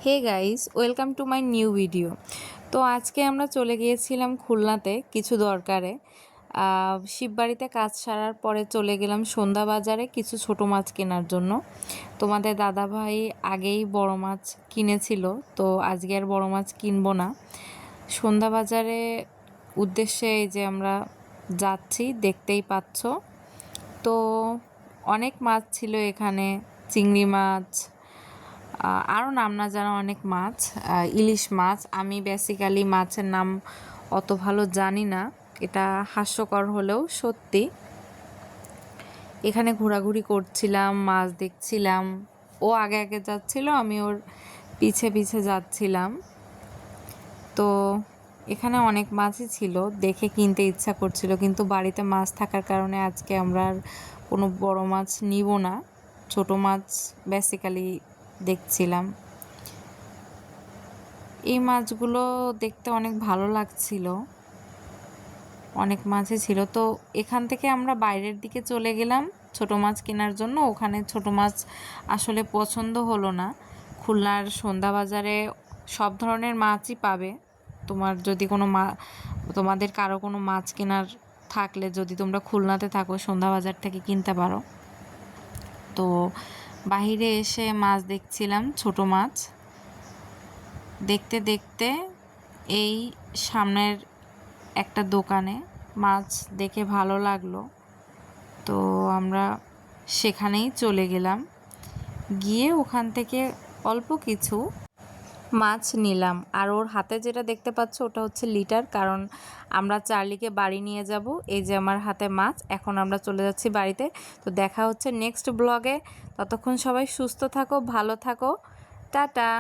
Hey guys, welcome to my new video. তো আজকে আমরা চলে গিয়েছিলাম খুলনাতে কিছু দরকারে। শিববাড়িতে কাজ সারার পরে চলে গেলাম সন্ধ্যা বাজারে কিছু ছোট মাছ কেনার জন্য। তোমাদের দাদাভাই আগেই বড় মাছ কিনেছিল, তো আজকে আর বড় মাছ কিনবো না। সন্ধ্যা বাজারে উদ্দেশ্যে এই যে আমরা যাচ্ছি, দেখতেই পাচ্ছ। তো অনেক মাছ ছিল এখানে, চিংড়ি মাছ, আরও নাম না জানা অনেক মাছ, ইলিশ মাছ। আমি বেসিক্যালি মাছের নাম অত ভালো জানি না, এটা হাস্যকর হলেও সত্যি। এখানে ঘোরাঘুরি করছিলাম, মাছ দেখছিলাম। ও আগে আগে যাচ্ছিল, আমি ওর পিছে পিছে যাচ্ছিলাম। তো এখানে অনেক মাছই ছিল, দেখে কিনতে ইচ্ছা করছিল, কিন্তু বাড়িতে মাছ থাকার কারণে আজকে আমরা আর কোনো বড় মাছ নিব না, ছোট মাছ বেসিক্যালি দেখছিলাম। এই মাছগুলো দেখতে অনেক ভালো লাগছিল, অনেক মাছই ছিল। তো এখান থেকে আমরা বাইরের দিকে চলে গেলাম ছোট মাছ কেনার জন্য। ওখানে ছোট মাছ আসলে পছন্দ হলো না। খুলনার সন্ধ্যা বাজারে সব ধরনের মাছই পাবে। তোমাদের কারো কোনো মাছ কেনার থাকলে, যদি তোমরা খুলনাতে থাকো, সন্ধ্যা বাজার থেকে কিনতে পারো। তো বাহিরে এসে মাছ দেখছিলাম, ছোট মাছ দেখতে দেখতে এই সামনের একটা দোকানে মাছ দেখে ভালো লাগলো, তো আমরা সেখানেই চলে গেলাম। গিয়ে ওখান থেকে অল্প কিছু মাছ নিলাম। আর ওর হাতে যেটা দেখতে পাচ্ছ ওটা হচ্ছে লিটার, কারণ আমরা চার্লিকে বাড়ি নিয়ে যাব। এই যে আমার হাতে মাছ, এখন আমরা চলে যাচ্ছি বাড়িতে। তো দেখা হচ্ছে নেক্সট ব্লগে। ততক্ষণ সবাই সুস্থ থাকো, ভালো থাকো, টাটা।